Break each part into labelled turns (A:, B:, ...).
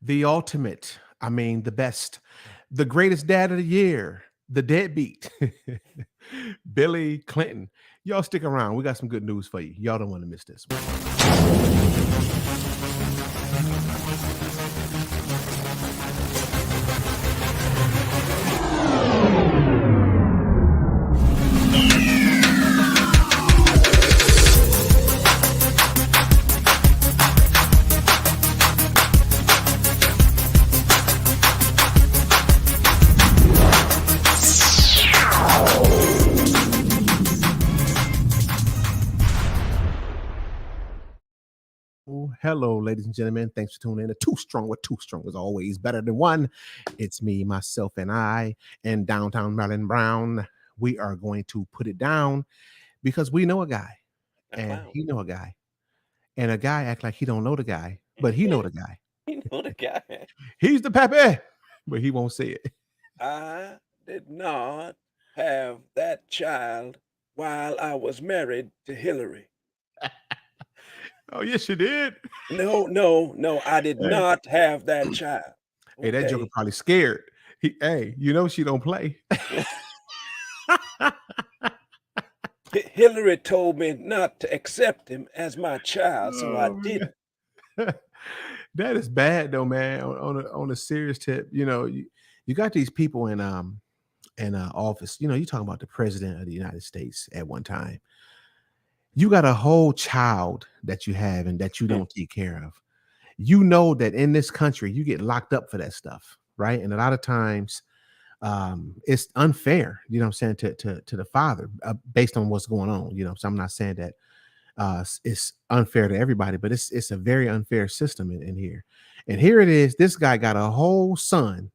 A: the ultimate, I mean, the best, the greatest dad of the year, the deadbeat, Billy Clinton. Y'all stick around. We got some good news for you. Y'all don't want to miss this one. Hello, ladies and gentlemen. Thanks for tuning in to Too Strong with Too Strong is always better than one. It's me, myself, and I, and downtown Maryland Brown. We are going to put it down because we know a guy,
B: A
A: and
B: clown.
A: he know a guy, and a guy act like he don't know the guy, but he know the guy.
B: You know the guy.
A: He's the pappy, but he won't say it.
B: I did not have that child while I was married to Hillary.
A: Oh, yes, you did.
B: No, no, no, I did
A: Hey,
B: not have that child.
A: hey, that joker
B: Okay.
A: probably scared. Hey, you know she don't play.
B: Hillary told me not to accept him as my child, so I
A: Oh man.
B: didn't.
A: That is bad though, man. On a serious tip, you got these people in office. You talking about the president of the United States at one time. You got a whole child that you have and that you
B: Hmm.
A: don't take care of. You know that in this country you get locked up for that stuff, right? And a lot of times it's unfair, you know what I'm saying, to the father based on what's going on. So I'm not saying that it's unfair to everybody, but it's a very unfair system in here. And here it is. This guy got a whole son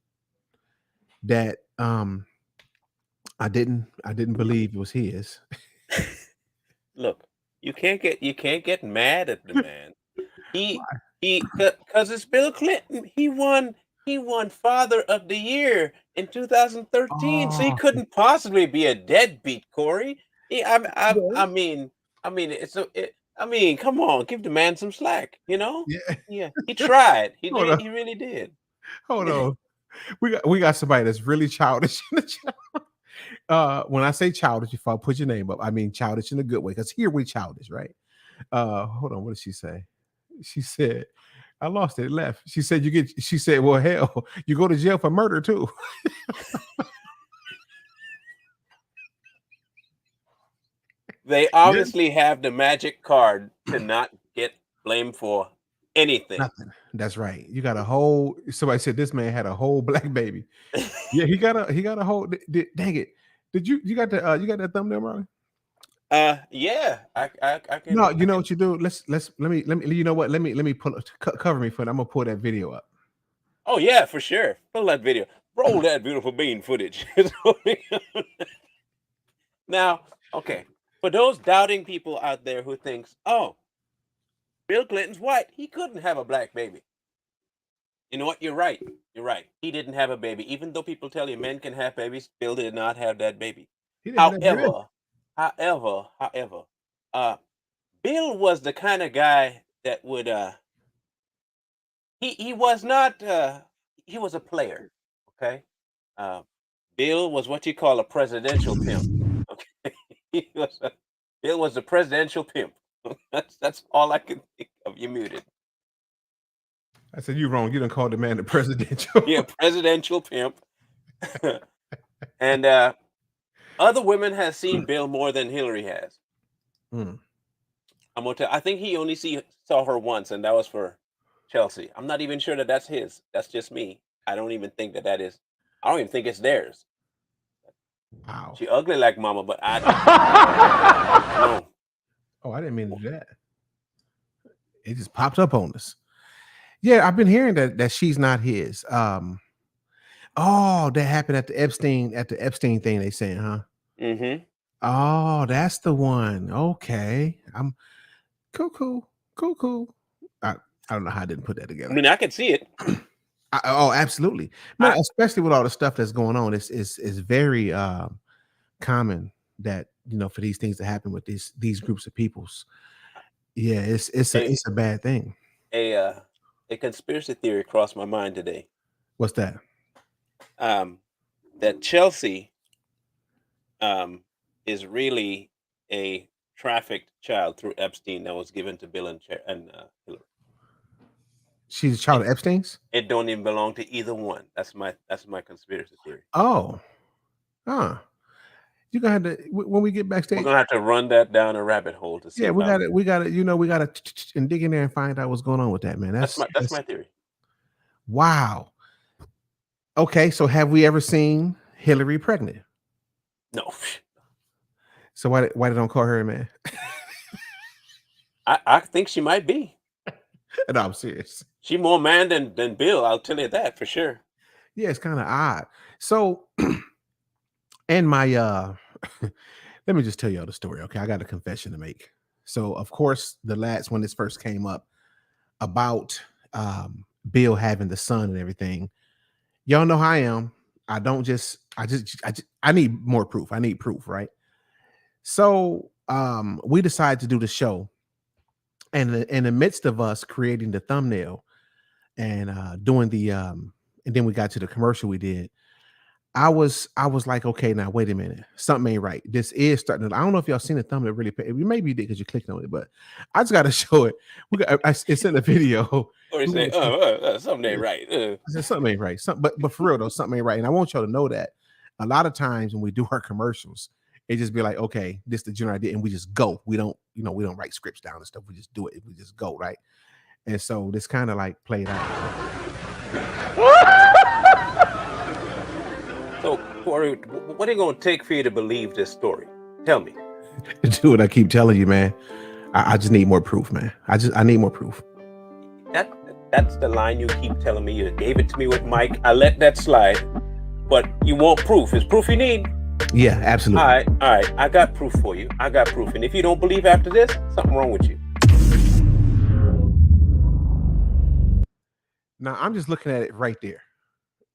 A: that I didn't believe was his.
B: Look, you can't get mad at the man. He
A: Why?
B: because it's Bill Clinton. He won Father of the Year in 2013, so he
A: Oh,
B: couldn't possibly be a deadbeat, Corey. I
A: well,
B: mean, I mean, come on, give the man some slack, you know?
A: yeah.
B: Yeah, he tried. He
A: Hold
B: did.
A: on,
B: He really did.
A: hold on. We got somebody that's really childish in the chat. When I say childish, if I put your name up, I mean childish in a good way. Because here we childish, right? Hold on. What did she say? She said, I lost it. It left. She said, she said, well, hell, you go to jail for murder too.
B: They
A: Yeah.
B: obviously have the magic card to not get blamed for anything.
A: Nothing. That's right. You got a whole, somebody said this man had a whole black baby. Yeah, he got a whole, dang it. You got that thumbnail, Marley?
B: Yeah, I
A: No,
B: can I
A: you know
B: can
A: what you do? Let me, you know what? Let me pull cover me for it. I'm gonna pull that video up.
B: Oh, yeah, for sure. Roll that video. Roll that beautiful bean footage. Now, okay, for those doubting people out there who thinks, "Oh, Bill Clinton's white. He couldn't have a black baby." You know what? You're right. You're right. He didn't have a baby. Even though people tell you men can have babies, Bill did not have that baby.
A: He didn't have that drip.
B: However, uh, Bill was the kind of guy that would he was not he was a player, okay? Uh, Bill was what you call a presidential pimp. Okay. he was a, Bill was a presidential pimp. That's all I can think of. You muted.
A: I said you wrong. You didn't call the man the presidential.
B: Yeah, presidential pimp. And other women have seen Bill more than Hillary has.
A: Mm.
B: I'm gonna tell. I think he only saw her once, and that was for Chelsea. I'm not even sure that that's his. That's just me. I don't even think that is. I don't even think it's theirs.
A: Wow.
B: She ugly like mama, but I don't know.
A: Oh, I didn't mean to do that. It just popped up on us. Yeah, I've been hearing that she's not his. Oh, that happened at the Epstein thing. They saying, huh?
B: Hmm.
A: Oh, that's the one. Okay, I'm cool, cool, cool, cool. I don't know how I didn't put that
B: I
A: together.
B: mean, I can see it.
A: Oh, absolutely, man.
B: I
A: Especially with all the stuff that's going on, it's very common that for these things to happen with these groups of peoples. Yeah, it's a
B: a
A: it's a bad thing.
B: a a conspiracy theory crossed my mind today.
A: What's that?
B: That Chelsea is really a trafficked child through Epstein that was given to Bill and Hillary.
A: She's a child of Epstein's?
B: It don't even belong to either one. That's my conspiracy theory.
A: Oh. Huh. You're gonna have to when we get
B: We're
A: backstage.
B: gonna have to run that down a rabbit hole to see.
A: Yeah, we gotta, we gotta and dig in there and find out what's going on with that, man.
B: That's my theory.
A: Wow. Okay, so have we ever seen Hillary pregnant?
B: No.
A: So why they don't call her a man?
B: I think she might be.
A: No, I'm serious.
B: She more man than Bill, I'll tell you that for sure.
A: Yeah, it's kind of odd. So and my let me just tell y'all the story. Okay, I got a confession to make. So of course, the lads, when this first came up about Bill having the son and everything, y'all know how I am. I need more proof. I need proof, right? So we decided to do the show, and in the midst of us creating the thumbnail and doing the and then we got to the commercial we did. I was like, okay, now wait a minute, something ain't right. This is starting to, I don't know if y'all seen the thumbnail really. Maybe you did because you clicked on it, but I just got to show it. It's in the video.
B: Or you say, something ain't right.
A: I said something ain't right. But for real though, something ain't right. And I want y'all to know that a lot of times when we do our commercials, it just be like, okay, this is the general idea, and we just go. We don't, we don't write scripts down and stuff. We just do it. We just go, right? And so this kind of like played out.
B: So, Corey, what are you going to take for you to believe this story? Tell me.
A: Do what I keep telling you, man. I just need more proof, man. I need more proof.
B: That's the line you keep telling me. You gave it to me with Mike. I let that slide, but you want proof. Is proof you need?
A: Yeah, absolutely.
B: All right. I got proof for you. I got proof. And if you don't believe after this, something wrong with you.
A: Now I'm just looking at it right there,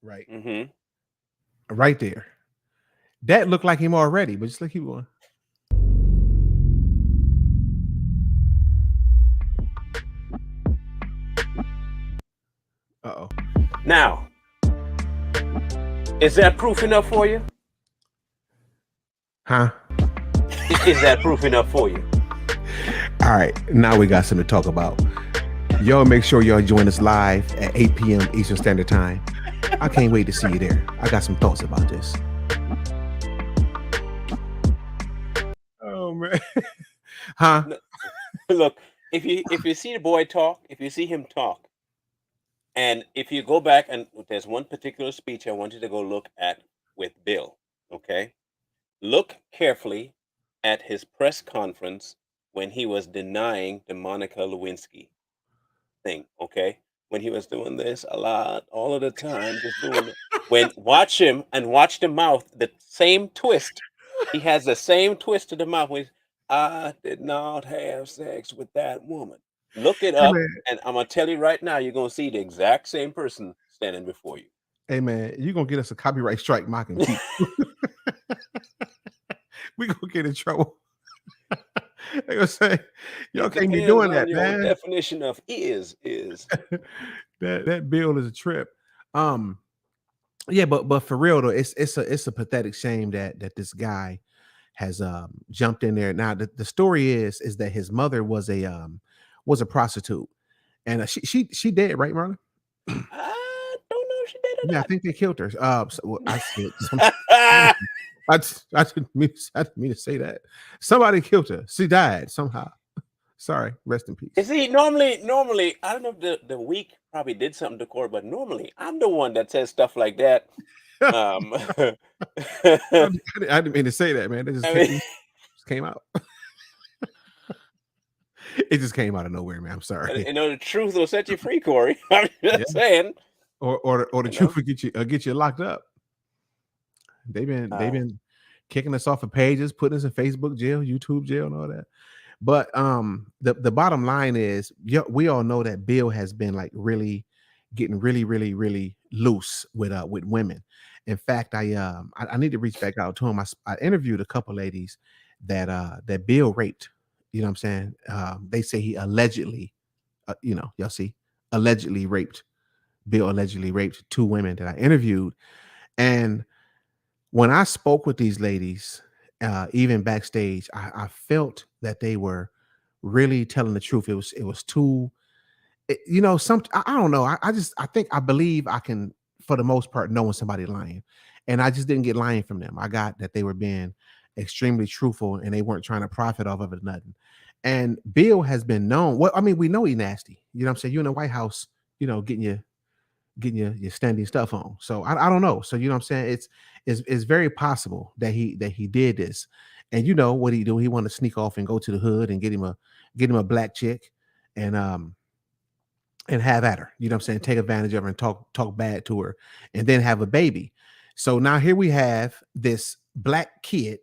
A: right?
B: Mm-hmm.
A: Right there. That looked like him already, but just like keep going. Uh-oh.
B: Now, is that proof enough for you?
A: Huh?
B: Is that proof enough for you?
A: All right, now we got something to talk about. Y'all make sure y'all join us live at 8 p.m. Eastern Standard Time. I can't wait to see you there. I got some thoughts about this. Oh man. Huh?
B: Look, if you see the boy talk, if you see him talk, and if you go back and there's one particular speech I want you to go look at with Bill, okay? Look carefully at his press conference when he was denying the Monica Lewinsky thing, okay? When he was doing this a lot, all of the time, just doing it. Watch him and watch the mouth, the same twist. He has the same twist to the mouth when I did not have sex with that woman. Look it up, and I'm gonna tell you right now, you're gonna see the exact same person standing before you.
A: Hey man, you're gonna get us a copyright strike mocking people. We gonna get in trouble. They gonna say, y'all can't be doing that, man.
B: Definition of is
A: that bill is a trip. Yeah, but for real though, it's a pathetic shame that this guy has jumped in there. Now the story is that his mother was a prostitute, and she dead, right, Marlon?
B: I don't know if she did or not.
A: I think they killed her. I didn't mean to say that. Somebody killed her. She died somehow. Sorry, rest in peace.
B: You see, normally, I don't know if the week probably did something to Corey, but normally I'm the one that says stuff like that.
A: I didn't mean to say that, man. It just came out. It just came out of nowhere, man. I'm sorry.
B: You know, the truth will set you free, Corey. I'm just saying.
A: Or the truth will get you locked up. They've been kicking us off of pages, putting us in Facebook jail, YouTube jail, and all that. But the bottom line is, we all know that Bill has been like really getting really loose with women. In fact, I need to reach back out to him. I interviewed a couple ladies that Bill raped. You know what I'm saying? They say he allegedly, y'all see, allegedly raped. Bill allegedly raped two women that I interviewed. And when I spoke with these ladies, even backstage, I felt that they were really telling the truth. It was too, some I don't know. I think I believe I can, for the most part, know when somebody lying, and I just didn't get lying from them. I got that they were being extremely truthful and they weren't trying to profit off of it, nothing. And Bill has been known. Well, I mean, we know he nasty. You know what I'm saying? You in the White House, getting your standing stuff on. So I don't know. So you know what I'm saying? It's very possible that he did this. And you know what he do? He want to sneak off and go to the hood and get him a black chick and have at her. You know what I'm saying? Take advantage of her and talk bad to her and then have a baby. So now here we have this black kid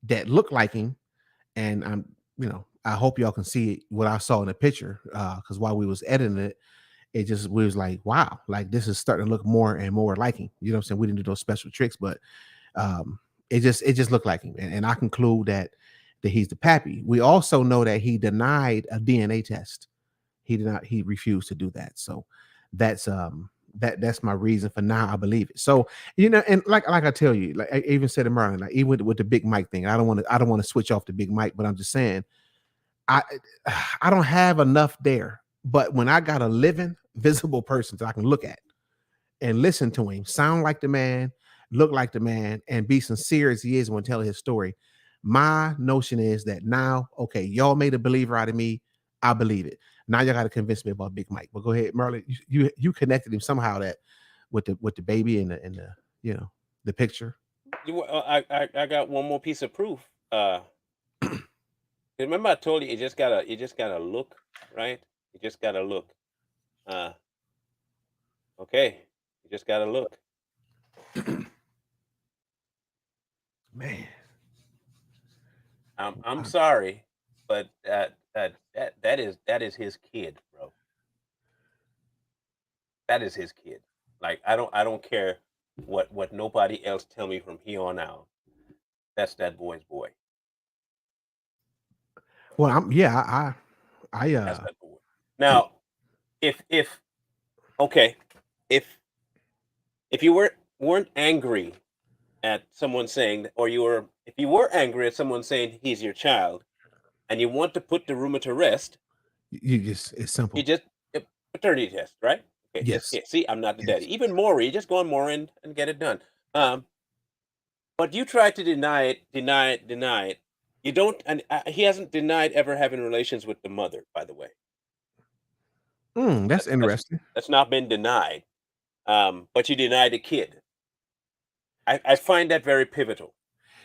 A: that looked like him. And I hope y'all can see what I saw in the picture. Because while we was editing it, we was like, wow, like this is starting to look more and more like him. You know what I'm saying? We didn't do those special tricks, but it just looked like him. And I conclude that he's the pappy. We also know that he denied a DNA test. He refused to do that. So that's my reason for now. I believe it. So, and like I tell you, like I even said to Marlon, like even with the Big Mike thing, I don't want to switch off the Big Mike, but I'm just saying I I don't have enough there. But when I got a living, visible person that I can look at and listen to him, sound like the man, look like the man, and be sincere as he is when telling his story, my notion is that now, okay, y'all made a believer out of me. I believe it. Now y'all got to convince me about Big Mike. But go ahead, Merlin. You connected him somehow that with the baby and the picture.
B: I got one more piece of proof. Remember I told you you just gotta look, right? You just gotta look. Uh, okay, you just gotta look.
A: Man,
B: I'm sorry, but that is his kid, bro. That is his kid. Like I don't care what nobody else tell me from here on out. That's that boy's boy.
A: well, I
B: That's that boy. Now, if okay, if if you weren't angry at someone saying, or if you were angry at someone saying he's your child, and you want to put the rumor to rest,
A: it's
B: you
A: simple.
B: just paternity test, right? Okay, just
A: Yes,
B: see, I'm not the
A: yes.
B: daddy. Even more, you just go on more and get it done. Um, but you try to deny it, deny it, deny it. You don't, and he hasn't denied ever having relations with the mother. By the way,
A: That's
B: that's
A: interesting.
B: that's not been denied. But you deny the kid. I find that very pivotal.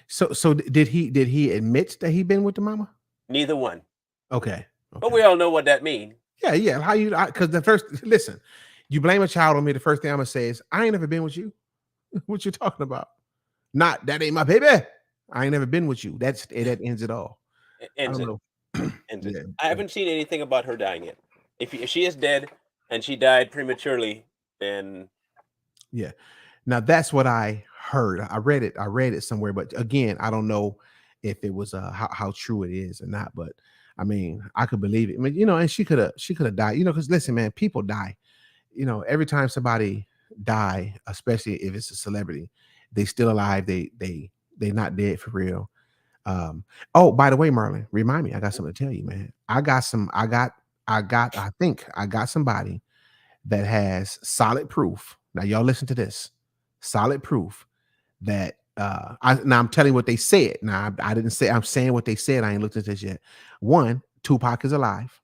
A: So did he admit that he been with the mama?
B: Neither one.
A: Okay.
B: But
A: Okay.
B: we all know what that means.
A: Yeah, yeah. How you? Because the first, listen, you blame a child on me. The first thing I'm gonna say is, I ain't never been with you. What you talking about? Not that ain't my baby. I ain't never been with you. That ends it all. I
B: Ends
A: don't
B: it.
A: know.
B: Ends it.
A: Yeah,
B: I haven't seen anything about her dying yet. If she is dead and she died prematurely, then
A: yeah. Now that's what I heard. I read it. I read it somewhere, but again, I don't know if it was how true it is or not. But I mean, I could believe it. I mean, and she could have died. Because listen, man, people die. Every time somebody die, especially if it's a celebrity, they still alive. They not dead for real. Oh, by the way, Marlon, remind me, I got something to tell you, man. I think I got somebody that has solid proof. Now, y'all listen to this. Solid proof that now I'm telling you what they said. Now I didn't say, I'm saying what they said. I ain't looked at this yet. One, Tupac is alive,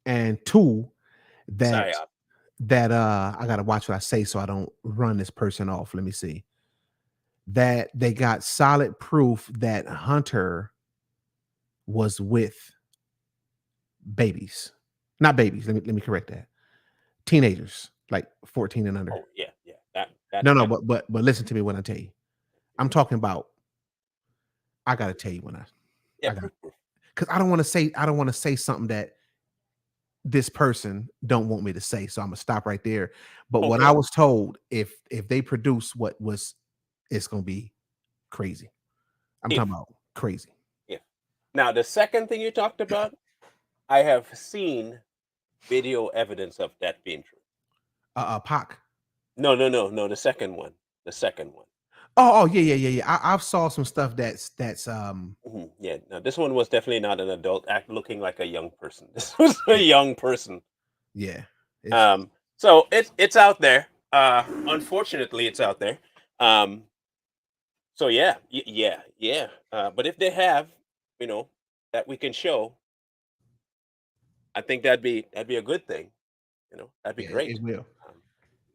A: and two, that
B: psyop.
A: I gotta watch what I say so I don't run this person off. Let me see. That they got solid proof that Hunter was with babies. Not babies. Let me correct that. Teenagers, like 14 and under.
B: Oh yeah, yeah. That
A: No, no,
B: that
A: but listen to me when I tell you. I'm talking about, I gotta tell you when
B: yeah.
A: I got,
B: Proof.
A: because I don't want to say something that this person don't want me to say. So I'm gonna stop right there. But what I
B: Okay.
A: was told, if they produce what was, it's gonna be crazy. I'm talking
B: If
A: about crazy.
B: if now the second thing you talked about, I have seen video evidence of that being true.
A: Pac.
B: No, no, no, no. The second one. The second one.
A: Oh, yeah. I've saw some stuff that's
B: Yeah. No, this one was definitely not an adult act looking like a young person. This was a young person.
A: yeah. It's
B: So it's out there. Unfortunately, it's out there. Um, so yeah, yeah. But if they have, you know, that we can show, I think that'd be a good thing. That'd be
A: yeah,
B: great.
A: it will.
B: Um,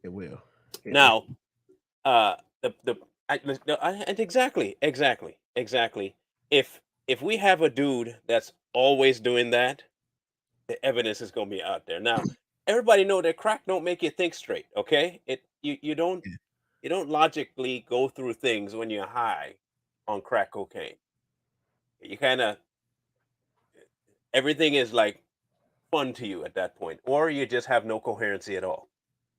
A: It will. It
B: now, uh, the and exactly. If we have a dude that's always doing that, the evidence is gonna be out there. Now, everybody know that crack don't make you think straight. Okay,
A: yeah.
B: you don't logically go through things when you're high on crack cocaine. You kind of everything is like fun to you at that point, or you just have no coherency at all.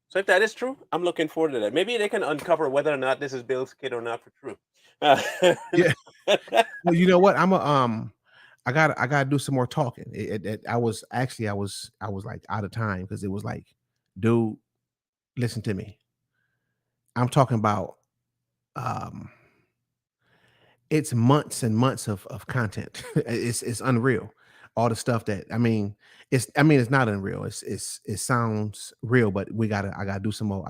B: So if that is true, I'm looking forward to that. Maybe they can uncover whether or not this is Bill's kid or not for true. Uh,
A: Yeah. Well, you know what? I gotta do some more talking. I was actually I was like out of time because it was like, dude, listen to me. I'm talking about um it's months and months of content. It's unreal. All the stuff that it's not unreal. It sounds real, but I gotta do some more.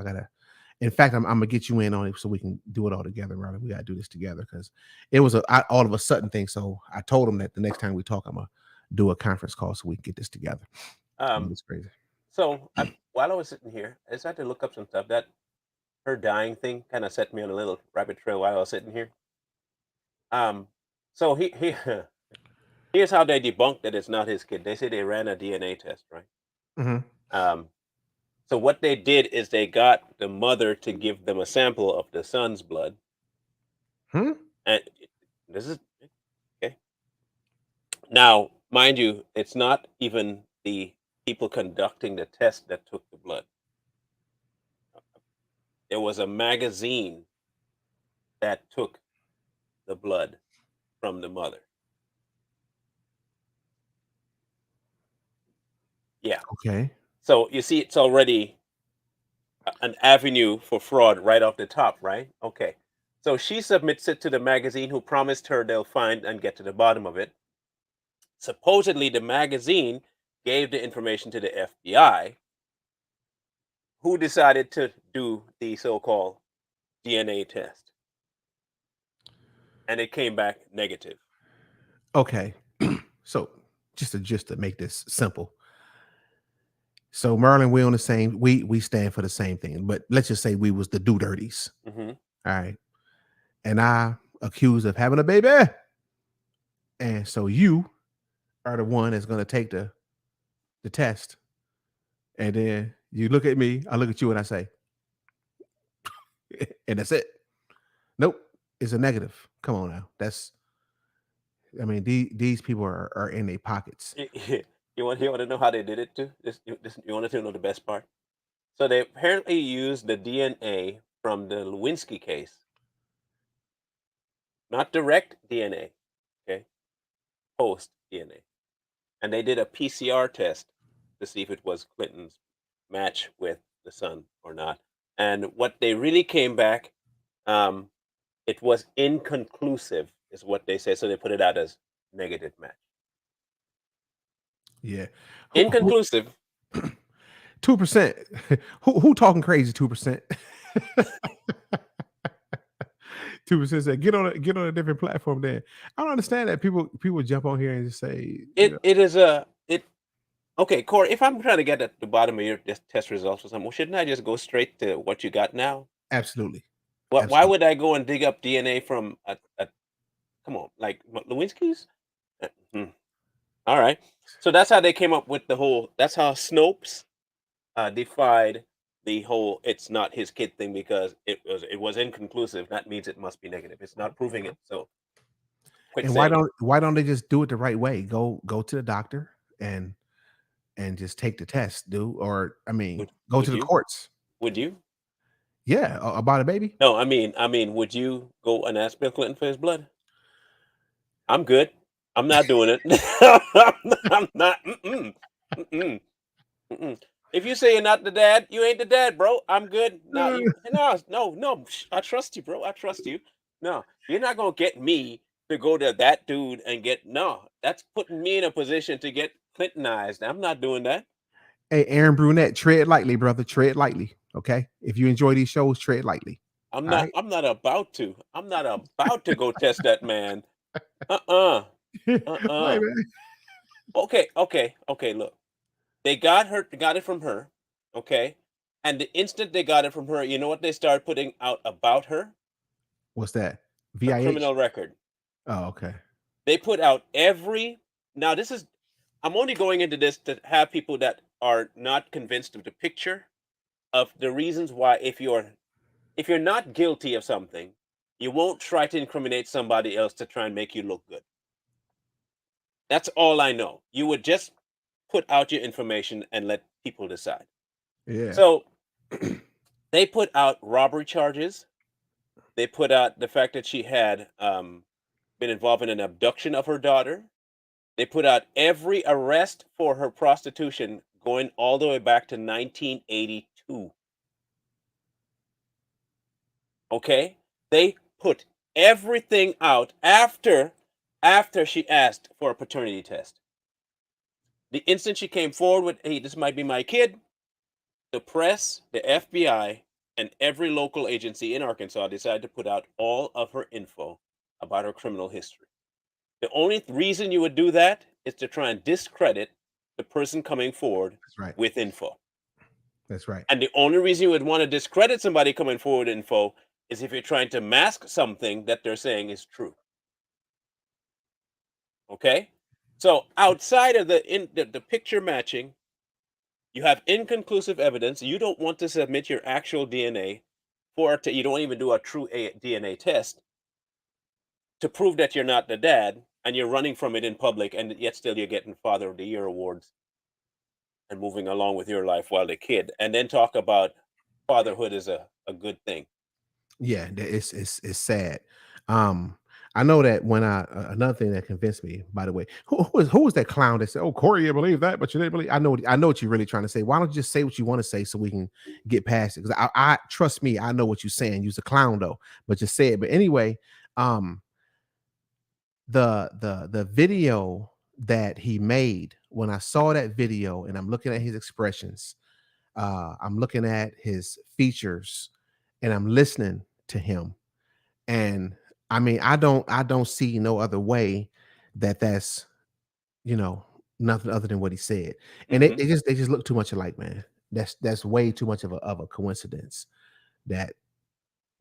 A: In fact, I'm gonna get you in on it so we can do it all together, brother. We gotta do this together because it was all of a sudden thing. So I told him that the next time we talk, I'm gonna do a conference call so we can get this together.
B: um,
A: It's crazy.
B: while I was sitting here, I decided to look up some stuff. That her dying thing kind of set me on a little rabbit trail while I was sitting here. Um, so he here's how they debunked that it's not his kid. They say they ran a DNA test, right?
A: Hmm.
B: Um, so what they did is they got the mother to give them a sample of the son's blood,
A: Hmm?
B: and this is okay. Now, mind you, it's not even the people conducting the test that took the blood. There was a magazine that took the blood from the mother. Yeah.
A: Okay.
B: So you see, it's already an avenue for fraud right off the top, right? Okay. So she submits it to the magazine who promised her they'll find and get to the bottom of it. Supposedly, the magazine gave the information to the FBI, who decided to do the so called DNA test. And it came back negative.
A: Okay. So just to make this simple. So Merlin, we on the same, we stand for the same thing, but let's just say we was the do dirties.
B: Hmm.
A: All right. And I accused of having a baby. And so you are the one that's gonna take the test. And then you look at me, I look at you and I say, and that's it. Nope, it's a negative. Come on now. These people are in their pockets.
B: You want to know how they did it too? You want to know the best part? So they apparently used the DNA from the Lewinsky case, not direct DNA, okay, post DNA, and they did a PCR test to see if it was Clinton's match with the son or not. And what they really came back, um, it was inconclusive, is what they said. So they put it out as negative match.
A: Yeah. Who
B: Inconclusive.
A: 2%? Who talking crazy 2%? 2% said get on a different platform then. I don't understand that people jump on here and just say,
B: It is a it. Okay, Corey. If I'm trying to get at the bottom of your test results or something, well, shouldn't I just go straight to what you got now?
A: absolutely.
B: Why
A: Absolutely.
B: would I go and dig up DNA from a come on, like Lewinsky's? Hmm. All right. So that's how they came up with the whole. That's how Snopes defied the whole "it's not his kid" thing because it was inconclusive. That means it must be negative. It's not proving it. So quit
A: And
B: saying it.
A: why don't they just do it the right way? Go to the doctor and just take the test, dude. Or
B: Would
A: go to
B: would
A: the
B: you?
A: courts.
B: Would you?
A: Yeah, about a baby.
B: No, I mean, would you go and ask Bill Clinton for his blood? I'm good. I'm not doing it. I'm not. Mm-mm, mm-mm. Mm-mm. If you say you're not the dad, you ain't the dad, bro. I'm good. No, no. I trust you, bro. I trust you. No, you're not gonna get me to go to that dude and get no. That's putting me in a position to get Clintonized. I'm not doing that.
A: Hey, Aaron Brunette, tread lightly, brother. Tread lightly. Okay. If you enjoy these shows, tread lightly.
B: I'm
A: All
B: not.
A: right.
B: I'm not about to. I'm not about to go test that man. Uh-uh.
A: Hey,
B: Uh-uh.
A: man.
B: Okay. Look, they got her. Got it from her. Okay. And the instant they got it from her, you know what they started putting out about her?
A: What's that?
B: Her
A: VIH?
B: criminal record.
A: Oh, okay.
B: They put out every now this is I'm only going into this to have people that are not convinced of the picture of the reasons why if you're not guilty of something, you won't try to incriminate somebody else to try and make you look good. That's all I know. You would just put out your information and let people decide.
A: Yeah.
B: So they put out robbery charges. They put out the fact that she had been involved in an abduction of her daughter. They put out every arrest for her prostitution going all the way back to 1982. Okay? They put everything out after she asked for a paternity test. The instant she came forward with, "Hey, this might be my kid," the press, the FBI, and every local agency in Arkansas decided to put out all of her info about her criminal history. The only reason you would do that is to try and discredit the person coming forward
A: That's right.
B: with info.
A: That's right.
B: And the only reason you would want to discredit somebody coming forward with info is if you're trying to mask something that they're saying is true. Okay? So outside of the picture matching, you have inconclusive evidence. You don't want to submit your actual DNA you don't even do a true DNA test to prove that you're not the dad, and you're running from it in public, and yet still you're getting Father of the Year awards and moving along with your life while the kid, and then talk about fatherhood is a good thing.
A: Yeah, it's sad. Um, I know that when another thing that convinced me, by the way, who was that clown that said, "Oh, Corey, you believe that, but you didn't believe." I know what you're really trying to say. Why don't you just say what you want to say so we can get past it? Because I trust me, I know what you're saying. You're a clown though, but just say it. But anyway, um, the video that he made, when I saw that video and I'm looking at his expressions, I'm looking at his features, and I'm listening to him. And I mean, I don't see no other way that's you know nothing other than what he said. And they,
B: Hmm.
A: they just look too much alike, man. That's way too much of a coincidence that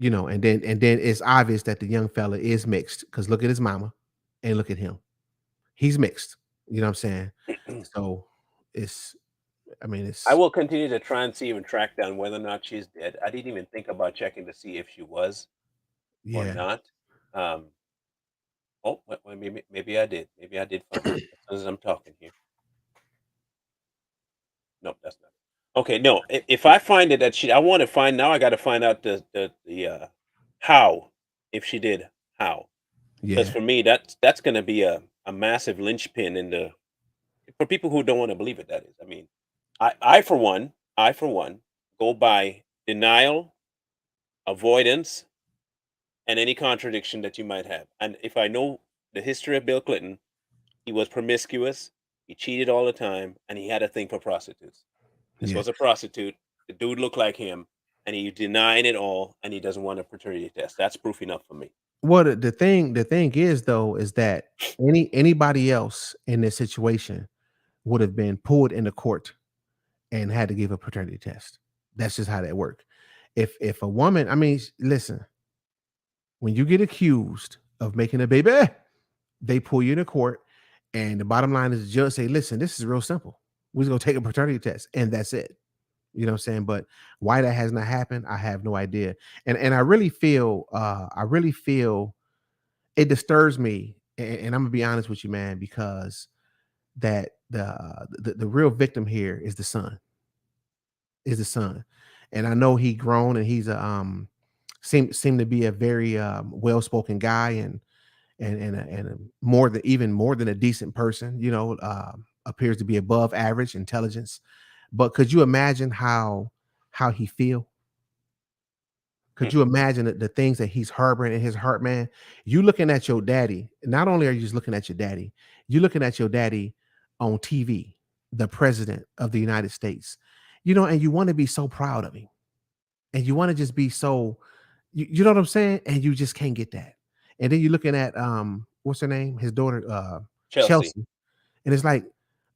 A: and then it's obvious that the young fella is mixed because look at his mama and look at him. He's mixed. You know what I'm saying? So it's I mean
B: I
A: it's
B: will continue to try and see and track down whether or not she's dead. I didn't even think about checking to see if she was or
A: yeah.
B: not. Um, maybe I did. Maybe I did find it as soon as I'm talking here. Nope, that's not it. Okay, no. If I find it that she, I want to find now. I got to find out the how if she did how, because
A: Yeah.
B: for me that's going to be a massive linchpin in the for people who don't want to believe it. That is, I mean, I for one go by denial, avoidance, and any contradiction that you might have. And if I know the history of Bill Clinton, he was promiscuous, he cheated all the time, and he had a thing for prostitutes. This
A: Yeah.
B: was a prostitute. The dude looked like him, and he denying it all, and he doesn't want a paternity test. That's proof enough for me.
A: Well, the thing is though is that anybody else in this situation would have been pulled into court and had to give a paternity test. That's just how that worked. If a woman, I mean, listen, when you get accused of making a baby, they pull you into court, and the bottom line is the judge say, "Listen, this is real simple. We're just gonna take a paternity test, and that's it." You know what I'm saying? But why that has not happened, I have no idea. And I really feel it disturbs me, and I'm gonna be honest with you, man, because that the real victim here is the son, and I know he grown and he's a seem to be a very well spoken guy and even more than a decent person. Appears to be above average intelligence, But could you imagine how he feel?
B: Hmm.
A: Could you imagine the things that he's harboring in his heart, man? You looking at your daddy. Not only are you just looking at your daddy, you're looking at your daddy on TV, the president of the United States. And you want to be so proud of him, and you want to just be so, you know what I'm saying? And you just can't get that. And then you're looking at what's her name? His daughter,
B: Chelsea.
A: Chelsea. And it's like,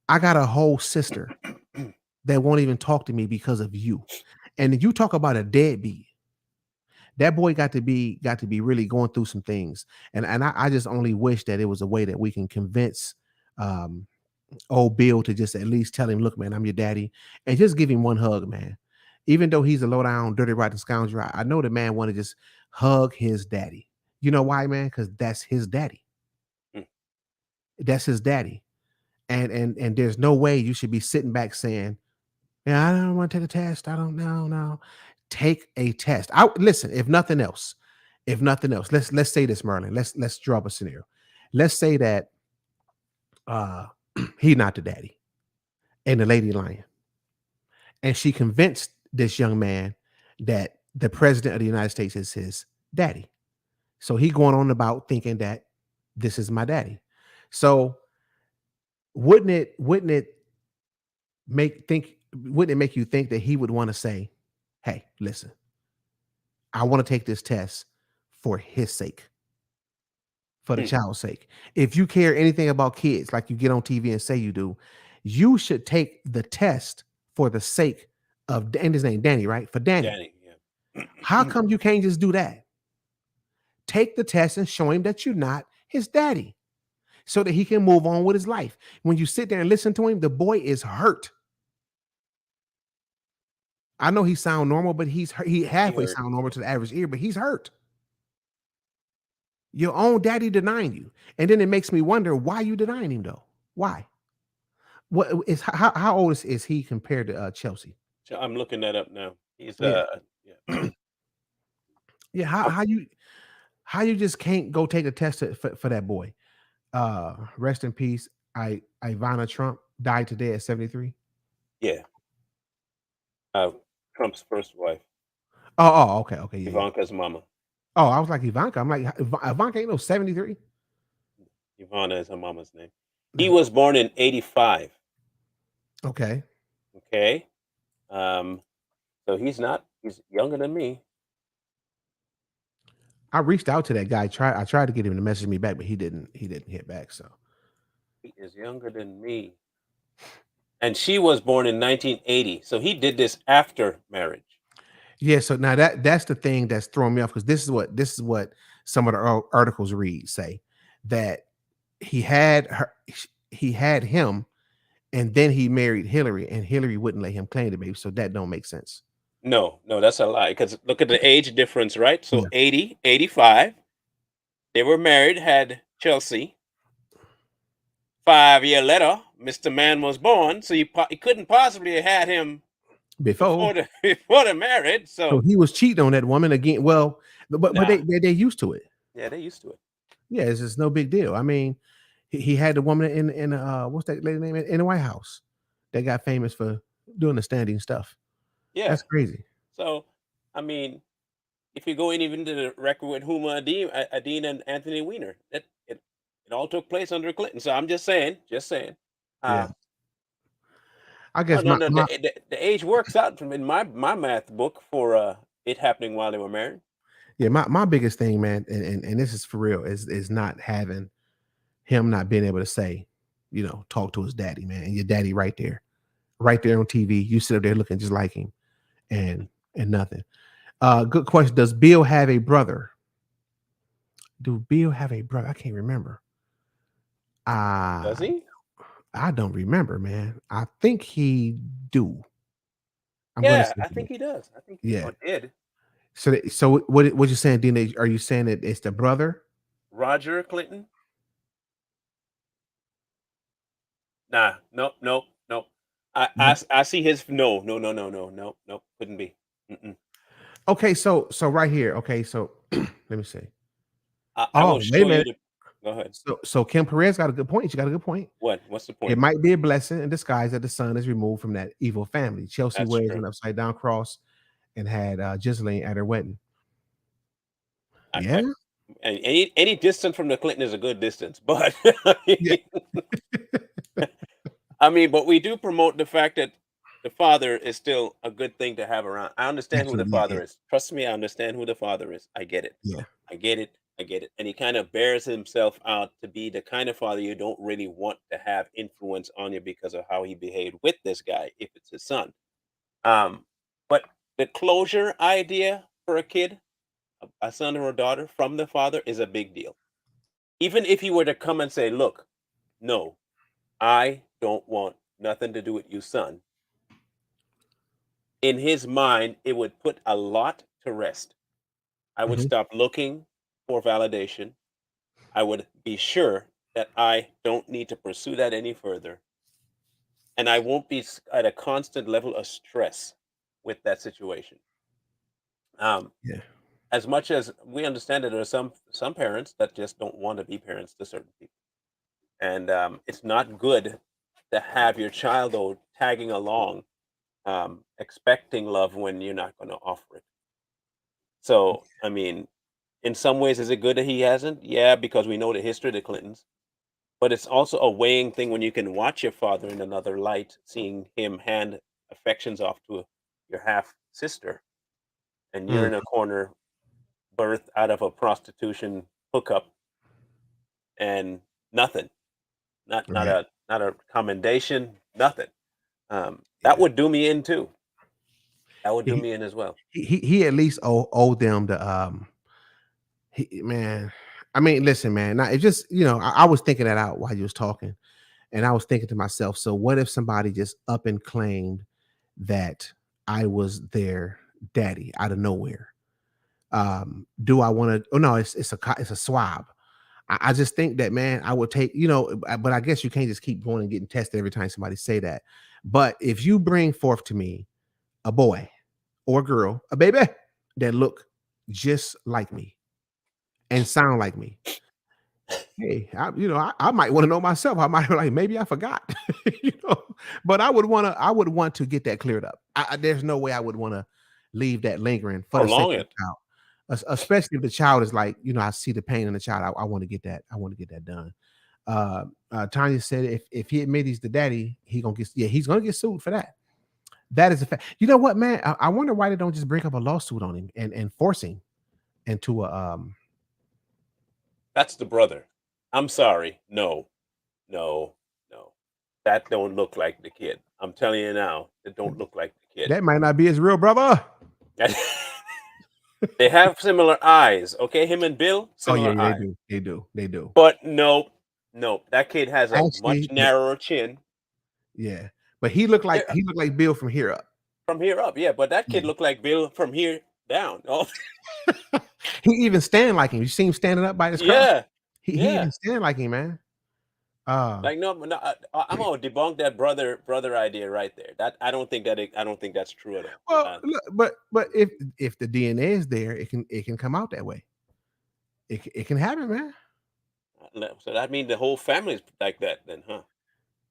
A: I got a whole sister that won't even talk to me because of you. And you talk about a deadbeat. That boy got to be really going through some things. And I just only wish that it was a way that we can convince um old Bill to just at least tell him, look, man, I'm your daddy, and just give him one hug, man. Even though he's a low down, dirty, rotten scoundrel, I know the man want to just hug his daddy. You know why, man? Because that's his daddy.
B: Hmm.
A: That's his daddy. And there's no way you should be sitting back saying, yeah, I don't want to take a test. I don't know. No. Take a test. I listen, if nothing else, let's say this, Merlin. Let's draw up a scenario. Let's say that uh he not the daddy and the lady lying. And she convinced this young man that the president of the United States is his daddy. So he going on about thinking that this is my daddy. So wouldn't it wouldn't it make you think that he would want to say, hey, listen, I want to take this test for his sake, for the
B: Hmm.
A: child's sake. If you care anything about kids, like you get on TV and say you do, you should take the test for the sake of, and his name Danny, right? For Danny.
B: Danny. Yeah.
A: How come you can't just do that? Take the test and show him that you're not his daddy so that he can move on with his life. When you sit there and listen to him, the boy is hurt. I know he sound normal, but he's hurt. He
B: He
A: halfway
B: hurt.
A: sound normal to the average ear, but he's hurt. Your own daddy denying you. And then it makes me wonder why you denying him though. Why? What is how old is he compared to Chelsea?
B: So I'm looking that up now. He's
A: Yeah.
B: yeah.
A: Yeah. How
B: I'm-
A: how you just can't go take a test for that boy? Rest in peace. Ivana Trump died today at 73.
B: yeah. Uh, Trump's first wife,
A: Oh, okay, okay, yeah, yeah.
B: Ivanka's mama.
A: Oh, I was like Ivanka. I'm like Ivanka ain't no 73.
B: Ivana is her mama's name. He was born in 85.
A: Okay.
B: Okay. Um, so he's younger than me.
A: I reached out to that guy. I tried to get him to message me back, but he didn't hit back. So
B: He is younger than me. And she was born in 1980. So he did this after marriage.
A: yeah, so now that's the thing that's throwing me off because this is what some of the articles read say that he had her he had him and then he married Hillary and Hillary wouldn't let him claim the baby. So that don't make sense.
B: No, no, that's a lie. Because look at the age difference, right? So
A: Yeah.
B: 80, 85. They were married, had Chelsea. 5 year later, Mr. Man was born. So you couldn't possibly have had him
A: Before.
B: before the marriage.
A: So
B: So
A: he was cheating on that woman again. Well, but
B: nah,
A: they used to it.
B: yeah, they used to it.
A: Yeah, it's just no big deal. I mean, he had the woman in what's that lady name in the White House that got famous for doing the standing stuff.
B: Yeah.
A: That's crazy.
B: So I mean, if you go in even to the record with Huma Adine and Anthony Weiner, it all took place under Clinton. So I'm just saying.
A: Yeah,
B: Uh,
A: I
B: oh
A: guess
B: no,
A: my
B: no,
A: my
B: the age works out from in my math book for it happening while they were married.
A: yeah my biggest thing, man, and this is for real, is not having him not being able to say, talk to his daddy, man, and your daddy right there on TV. You sit up there looking just like him, and nothing. Good question. Does Bill have a brother? Do Bill have a brother? I can't remember.
B: Does
A: Uh
B: he?
A: I don't remember, man. I think he do. I'm gonna
B: Yeah,
A: say
B: I
A: he do.
B: think he does. I think he
A: Yeah.
B: did.
A: So what you saying, Dean? Are you saying that it's the brother?
B: Roger Clinton? Nah, nope, nope, nope.
A: No.
B: I see his no, couldn't be. Mm-mm.
A: Okay, so right here. Okay, so let me see.
B: I will
A: Oh, wait a
B: show you
A: minute.
B: the. Go ahead.
A: So Kim Perez got a good point. She got a good point.
B: What's the
A: It
B: point?
A: might be a blessing in disguise that the son is removed from that evil family. Chelsea
B: That's
A: wears
B: true.
A: an upside down cross and had Ghislaine at her wedding. Yeah.
B: And any distance from the Clinton is a good distance, but
A: Yeah.
B: I mean, but we do promote the fact that the father is still a good thing to have around. I understand who the
A: Absolutely. Yeah.
B: father is. Trust me, I understand who the father is. I get it.
A: Yeah.
B: I get it. I get it. And he kind of bears himself out to be the kind of father you don't really want to have influence on you because of how he behaved with this guy if it's his son. But the closure idea for a kid, a son or a daughter from the father is a big deal. Even if you were to come and say, "Look, no, I don't want nothing to do with you, son." In his mind, it would put a lot to rest. I would
A: Mhm.
B: stop looking for validation. I would be sure that I don't need to pursue that any further. And I won't be at a constant level of stress with that situation. Um,
A: Yeah.
B: as much as we understand that there are some parents that just don't want to be parents to certain people, and it's not good to have your child though tagging along, expecting love when you're not going to offer it. So, I mean, in some ways, is it good that he hasn't? Yeah, because we know the history of the Clintons. But it's also a weighing thing when you can watch your father in another light, seeing him hand affections off to your half sister, and you're
A: Mm.
B: in a corner, birthed out of a prostitution hookup, and nothing,
A: Right.
B: not a commendation, nothing. That
A: Yeah.
B: would do me in too. That would do
A: He
B: me in as well.
A: he at least owed them the man. I mean, listen, man. Now, it just I was thinking that out while you was talking, and I was thinking to myself, so what if somebody just up and claimed that I was their daddy out of nowhere? Do I want to? Oh no, it's a swab. I just think that, man, I would take, but I guess you can't just keep going and getting tested every time somebody say that. But if you bring forth to me a boy or a girl, a baby that look just like me and sound like me, hey, I might want to know myself. I might be like, maybe I forgot, you know. But I would want to get that cleared up. There's no way I would want to leave that lingering for the sake
B: Prolong
A: of the
B: it.
A: child, especially if the child is like, I see the pain in the child. I want to get that. I want to get that done. Tanya said if he admits he's the daddy, he's gonna get sued for that. That is a fact. You know what, man? I wonder why they don't just bring up a lawsuit on him and force him into a
B: That's the brother. I'm sorry. No, no, no. That don't look like the kid. I'm telling you now, it don't look like the kid.
A: that might not be his real brother.
B: They have similar eyes, okay? Him and Bill,
A: Oh yeah,
B: similar
A: they
B: eyes.
A: do. They do. They do.
B: But nope, nope. That kid has a much
A: Actually,
B: narrower chin.
A: yeah. But he looked like
B: Yeah,
A: he looked like Bill from here up.
B: from here up, yeah. But that kid
A: Yeah.
B: looked like Bill from here down. Oh,
A: He even stand like him. You see him standing up by his car?
B: yeah,
A: He even
B: yeah.
A: stand like him, man. Uh
B: Like no, I'm gonna debunk that brother idea right there. That I don't think that's true at all.
A: well, look, but if the DNA is there, it can come out that way. It can happen, man.
B: So that means the whole family's like that, then, huh?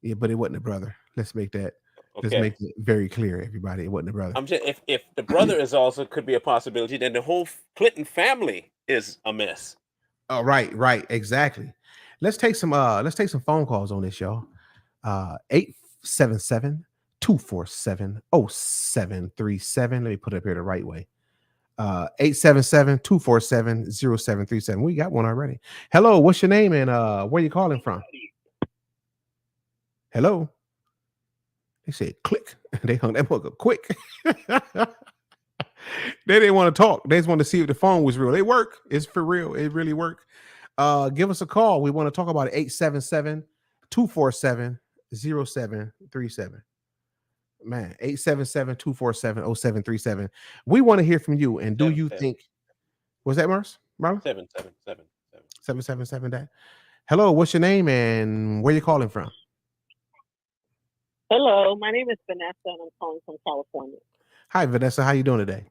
A: Yeah, but it wasn't a brother. Let's make
B: Okay.
A: it very clear, everybody. It wasn't a brother.
B: I'm just if the brother is also could be a possibility, then the whole Clinton family is a mess.
A: Oh, right, right, exactly. Let's take some phone calls on this, y'all. 877 Let me put it up here the right way. 877 We got one already. Hello, what's your name and where you calling from? Hello. They said click. They hung that book up quick. They didn't want to talk. They just wanted to see if the phone was real. It worked. It's for real. It really worked. Give us a call. We want to talk about it. 877 Man, 877 We want to hear from you. And do
B: Seven
A: you
B: seven
A: think, was that Mars? Marlon?
B: 777 7.
A: 777 that. Hello, what's your name and where you calling from?
C: Hello, my name is Vanessa and I'm calling from California.
A: Hi, Vanessa. How you doing today?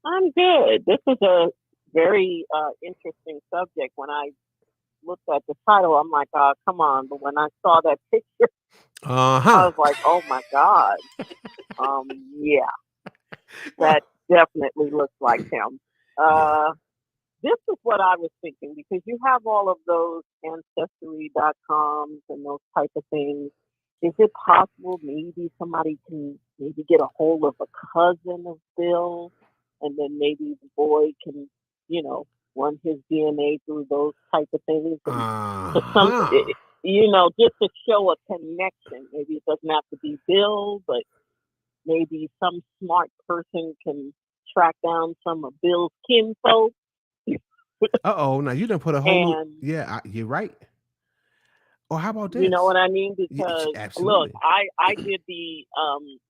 C: I'm good. This is a very interesting subject. When I looked at the title, I'm like, come on. But when I saw that picture, I
A: Uh-huh.
C: was like, oh my God. Yeah,
A: Well,
C: that definitely looks like him.
A: yeah.
C: This is what I was thinking because you have all of those ancestry.coms and those type of things. Is it possible maybe somebody can maybe get a hold of a cousin of Bill and then maybe the boy can, run his DNA through those type of things and to
A: Uh-huh.
C: just to show a connection. Maybe it doesn't have to be Bill, but maybe some smart person can track down some of Bill's kinfolk.
A: Uh-oh. Now you done put a whole new,
C: And
A: yeah, you're right. Or how about
C: you know
A: this?
C: what I mean?
A: Yeah,
C: Because look,
A: absolutely.
C: I did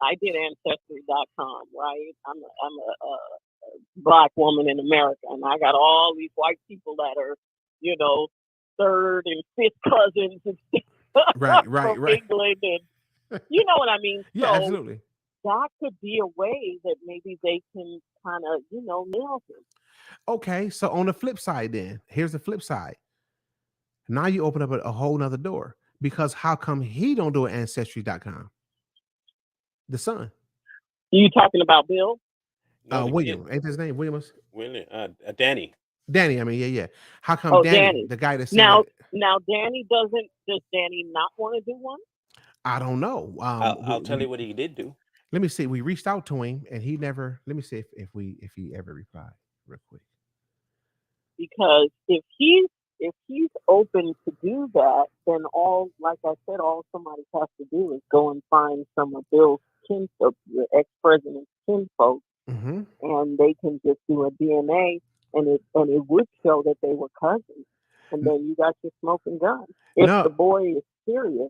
C: I did ancestry.com, right? I'm a black woman in America and I got all these white people that are, you know, third and fifth cousins and
A: Right, right,
C: from
A: right.
C: England, and you know what I mean?
A: Yeah,
C: So
A: absolutely.
C: that could be a way that maybe they can kind of, nail him.
A: Okay, so on the flip side, then here's the flip side. Now you open up a whole nother door because how come he don't do an ancestry.com? The son,
B: No,
C: You talking about Bill?
B: the kid,
A: William, ain't his name Williams?
B: William, Danny.
A: Danny. I mean, yeah, yeah. How come
C: Oh,
A: Danny,
C: Danny.
A: the guy that said
C: Now,
A: it?
C: Danny does Danny not want to do one?
A: I don't know.
B: I'll tell you what he did do.
A: Let me see. We reached out to him and he never. Let me see if he ever replied real quick.
C: Because if he's open to do that, then all, like I said, all somebody has to do is go and find some of Bill's kinfolk, the ex-president's kinfolk,
A: Mm-hmm.
C: and they can just do a DNA, and it would show that they were cousins, and then you got your smoking gun. If
A: No,
C: the boy is serious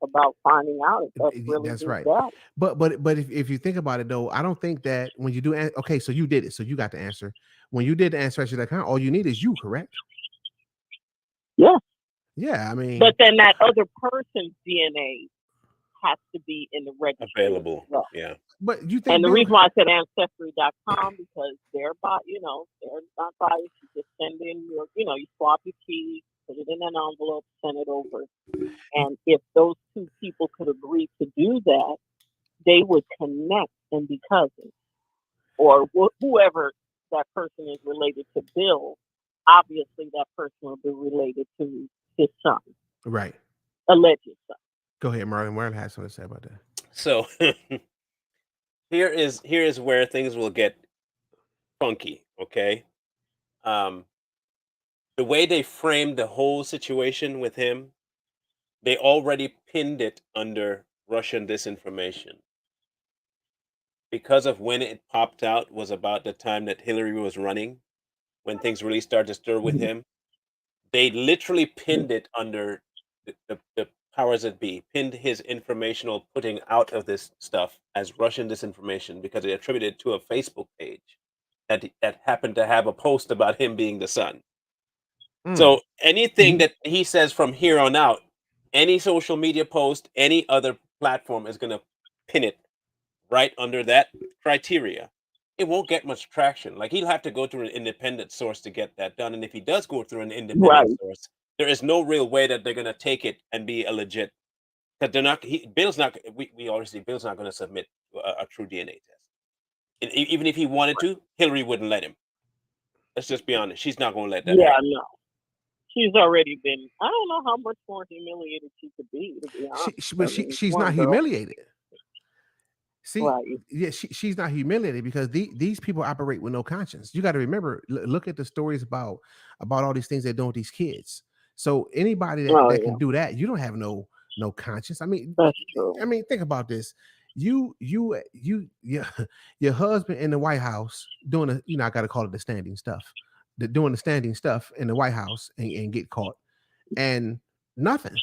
C: about finding out if that's really
A: that's
C: his
A: right.
C: dad.
A: But if you think about it though, I don't think that when you do okay, so you did it, so you got the answer. When you did the answer to that account, all you need is you, correct?
C: Yeah,
A: Yeah, I mean,
C: but then that other person's DNA has to be in the registry as
B: Available.
C: well.
B: Yeah.
A: but you
C: And
A: think
C: the
A: Bill?
C: reason why I said ancestry.com because they're not biased. You just send in you swap your keys, put it in an envelope, send it over. And if those two people could agree to do that, they would connect and be cousins. Or whoever that person is related to Bill, obviously that person will be related to his son,
A: Right.
C: alleged son.
A: Go ahead, Marlon. Marlon has something to say about that.
B: So here is where things will get funky. Okay. Um, the way they framed the whole situation with him, they already pinned it under Russian disinformation because of when it popped out was about the time that Hillary was running, when things really started to stir with him. They literally pinned it under the powers that be, pinned his informational putting out of this stuff as Russian disinformation because they attributed it to a Facebook page that happened to have a post about him being the son.
A: Mm.
B: So anything that he says from here on out, any social media post, any other platform is going to pin it right under that criteria. It won't get much traction. Like he'll have to go through an independent source to get that done. And if he does go through an independent
C: Right.
B: source, there is no real way that they're going to take it and be a legit. Because they're not. Bill's not. We already see Bill's not going to submit a true DNA test. And even if he wanted to, Hillary wouldn't let him. Let's just be honest. She's not going to let that
C: Yeah,
B: happen.
C: no. She's already been. I don't know how much more humiliated she could be. To be honest,
A: But she's not
C: girl,
A: humiliated. See,
C: right?
A: yeah, she's not humiliated because these people operate with no conscience. You got to remember, look at the stories about all these things they're doing with these kids. So anybody
C: Oh
A: that
C: yeah,
A: can do that, you don't have no conscience.
C: that's true.
A: I mean, think about this. Yeah, your husband in the White House doing I got to call it the standing stuff, doing the standing stuff in the White House and get caught and nothing.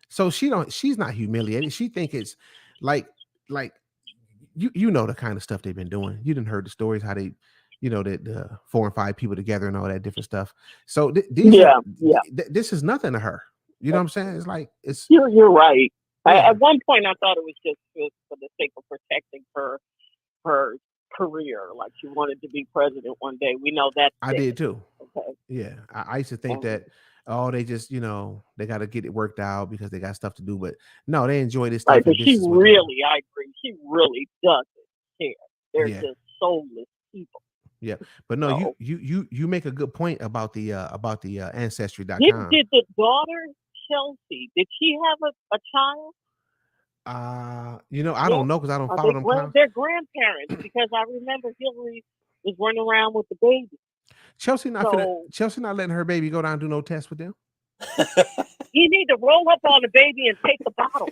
A: So she's not humiliated. She think it's like like you know the kind of stuff they've been doing. You didn't heard the stories how they, the 4 and 5 people together and all that different stuff. So these are
C: Yeah, yeah.
A: this is nothing to her. You know what I'm saying? It's like it's
C: You're right.
A: yeah.
C: At one point, I thought it was just for the sake of protecting her career. Like she wanted to be president one day. We know that's
A: I
C: dead.
A: did too.
C: Okay.
A: Yeah, I used to think
C: And
A: that Oh, they just, they got to get it worked out because they got stuff to do. But no, they enjoy this
C: Right,
A: stuff,
C: but
A: and this
C: she
A: is what they do.
C: really, I agree, she really doesn't care. They're
A: Yeah,
C: just soulless people.
A: yeah. But no,
C: So
A: you make a good point about the ancestry.com.
C: did the daughter Chelsea, did she have a child?
A: I
C: Yeah.
A: don't know because I don't
C: Are
A: follow
C: they
A: them clowns.
C: they're grandparents? Because I remember Hillary was running around with the baby.
A: Chelsea not
C: So
A: letting her baby go down and do no test with them.
C: you need to roll up on the baby and take the bottle.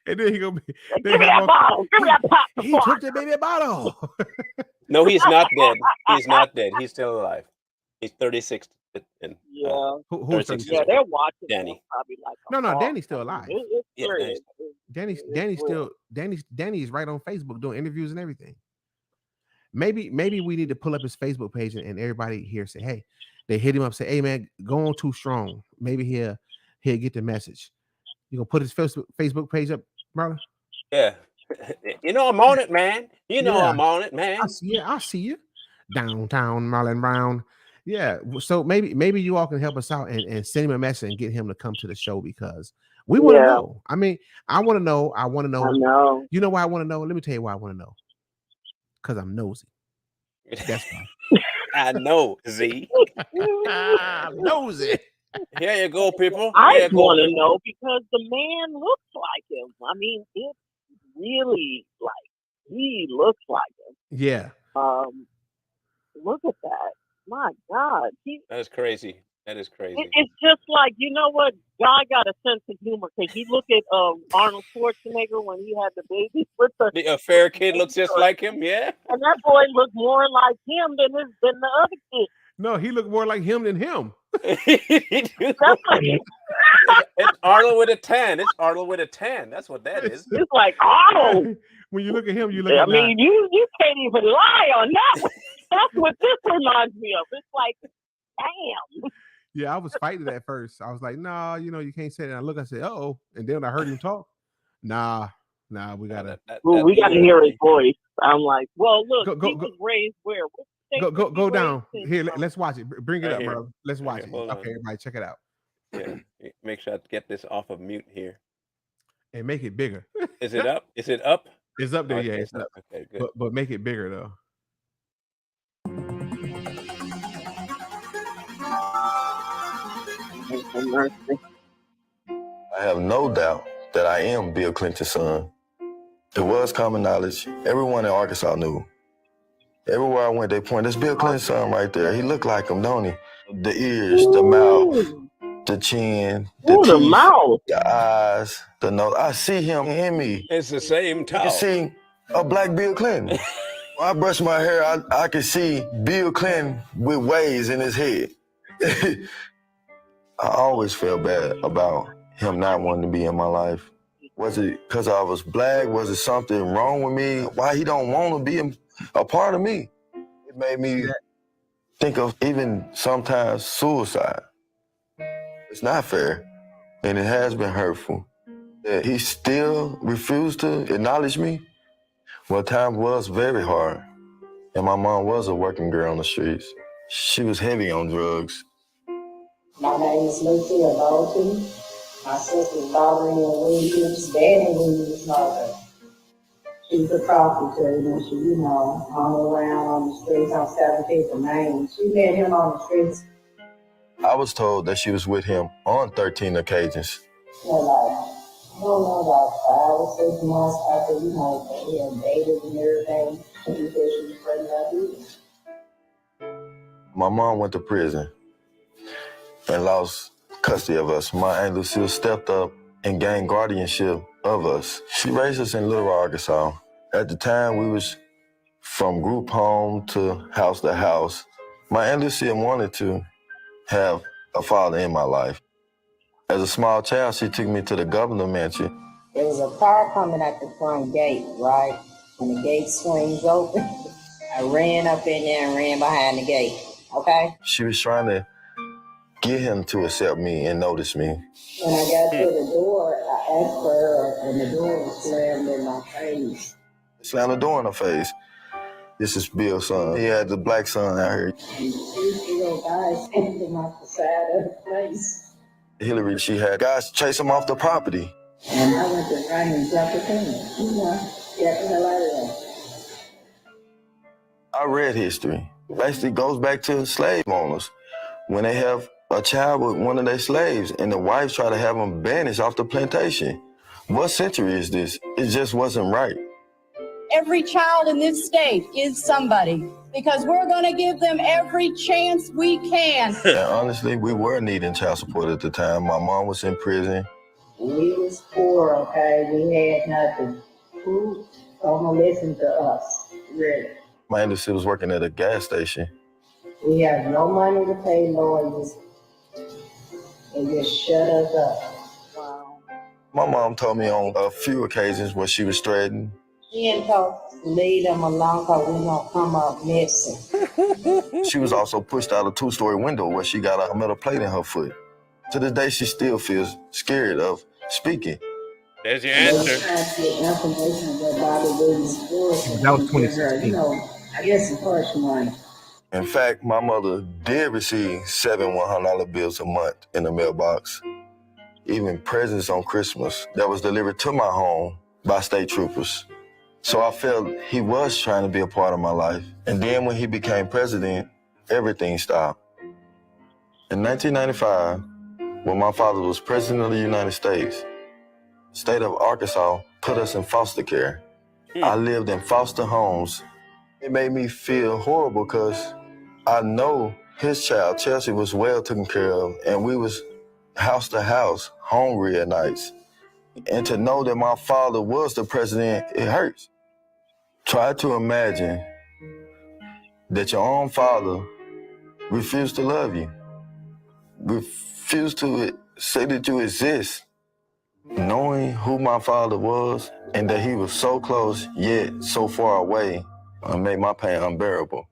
A: And then he gonna be.
C: Give me that bottle. Give me that pop.
A: He took the baby bottle.
B: No, he's not dead. He's not dead. He's still alive. He's 36. And,
C: Yeah.
A: Who's
B: 36
C: Yeah, they're watching
B: Danny.
C: him probably like a
A: No,
C: hawk.
A: Danny's still
C: I mean,
A: alive.
C: it's
B: Yeah,
C: serious.
A: Danny's right on Facebook doing interviews and everything. Maybe we need to pull up his Facebook page and everybody here say, hey, they hit him up, say, hey man, go on too strong. Maybe he'll get the message. You gonna put his Facebook page up, Marlon?
B: Yeah. I'm on it, man. I'm on it, man.
A: I see you. Downtown Marlon Brown. Yeah. So maybe you all can help us out and send him a message and get him to come to the show because we want to know. I mean, I want to know.
C: I know.
A: You know why I want to know? Let me tell you why I want to know. Because I'm nosy. That's why.
B: I know, Z.
A: I'm nosy.
B: Here you go, people.
C: I want to know because the man looks like him. I mean, it's really like he looks like him.
A: Yeah.
C: Look at that. My God.
B: That's crazy. That is crazy.
C: It's just like, you know what? God got a sense of humor because you look at Arnold Schwarzenegger when he had the baby with
B: the fair kid looks just like him, yeah.
C: And that boy looked more like him than the other kid.
A: No, he looked more like him than him.
B: It's Arnold with a tan. It's Arnold with a tan. That's what that is.
C: It's like Arnold.
A: When you look at him, you look.
C: I mean, you can't even lie on that one. That's what this reminds me of. It's like, damn.
A: Yeah, I was fighting at first. I was like, nah, you can't say that. And I I said, oh, and then I heard him talk. Nah, we gotta.
C: We gotta hear his voice. I'm like, well, look, he was raised where?
A: Go down here. Let's watch it. Bring it up, bro. Let's watch it.
B: Okay,
A: everybody, check it out.
B: Yeah, make sure I get this off of mute here
A: and make it bigger.
B: Is it up? Is it up?
A: It's up there.
B: Okay,
A: yeah, it's up.
B: Okay, good.
A: But make it bigger though.
D: I have no doubt that I am Bill Clinton's son. It was common knowledge. Everyone in Arkansas knew. Everywhere I went, they pointed, that's Bill Clinton's son right there. He looked like him, don't he? The ears, the mouth, the chin, the teeth,
C: the mouth,
D: the eyes, the nose. I see him in me.
B: It's the same time.
D: I can see a black Bill Clinton. When I brush my hair, I can see Bill Clinton with waves in his head. I always felt bad about him not wanting to be in my life. Was it because I was black? Was it something wrong with me? Why he don't want to be a part of me? It made me think of even sometimes suicide. It's not fair, and it has been hurtful. He still refused to acknowledge me. Well, time was very hard, and my mom was a working girl on the streets. She was heavy on drugs.
E: My name is Lucia Bolton. My sister's Valerie Williams, Daddy Williams' mother. She's a prostitute and she, hung around on the streets on 17th and Main. She met him on the streets.
D: I was told that she was with him on 13 occasions.
E: I don't know, about 5 or 6 months after, they had dated and everything. She said she was pregnant by me.
D: My mom went to prison and lost custody of us. My Aunt Lucille stepped up and gained guardianship of us. She raised us in Little Rock, Arkansas. At the time, we was from group home to house. My Aunt Lucille wanted to have a father in my life. As a small child, she took me to the governor mansion.
E: There was a car coming at the front gate, right? When the gate swings open, I ran up in there and ran behind the gate, okay?
D: She was trying to get him to accept me and notice me.
E: When I got to the door, I asked her, and the door was slammed in my face.
D: Slammed the door in her face. This is Bill's son. He had the black son out here.
E: And 2 guys sent him off the side of the place.
D: Hillary, she had guys chase him off the property.
E: And I went to run and drop it in. Get the hell out of there.
D: I read history. Basically goes back to slave owners. When they have a child with one of their slaves and the wives try to have them banished off the plantation. What century is this? It just wasn't right.
F: Every child in this state is somebody because we're going to give them every chance we can.
D: And honestly, we were needing child support at the time. My mom was in prison.
E: We was poor, okay? We had nothing. Who gonna listen to us, really?
D: My auntie was working at a gas station.
E: We have no money to pay lawyers. They just shut us up. Wow.
D: My mom told me on a few occasions when she was threatened.
E: She didn't talk, leave them alone because we're gonna come up missing.
D: She was also pushed out a 2-story window where she got a metal plate in her foot. To this day, she still feels scared of speaking.
B: There's your answer.
A: That was 2016.
E: I guess the first one.
D: In fact, my mother did receive 7 $100 bills a month in the mailbox. Even presents on Christmas that was delivered to my home by state troopers. So I felt he was trying to be a part of my life. And then when he became president, everything stopped. In 1995, when my father was president of the United States, the state of Arkansas put us in foster care. I lived in foster homes. It made me feel horrible because I know his child, Chelsea, was well taken care of, and we was house to house, hungry at nights. And to know that my father was the president, it hurts. Try to imagine that your own father refused to love you, refused to say that you exist. Knowing who my father was and that he was so close yet so far away made my pain unbearable.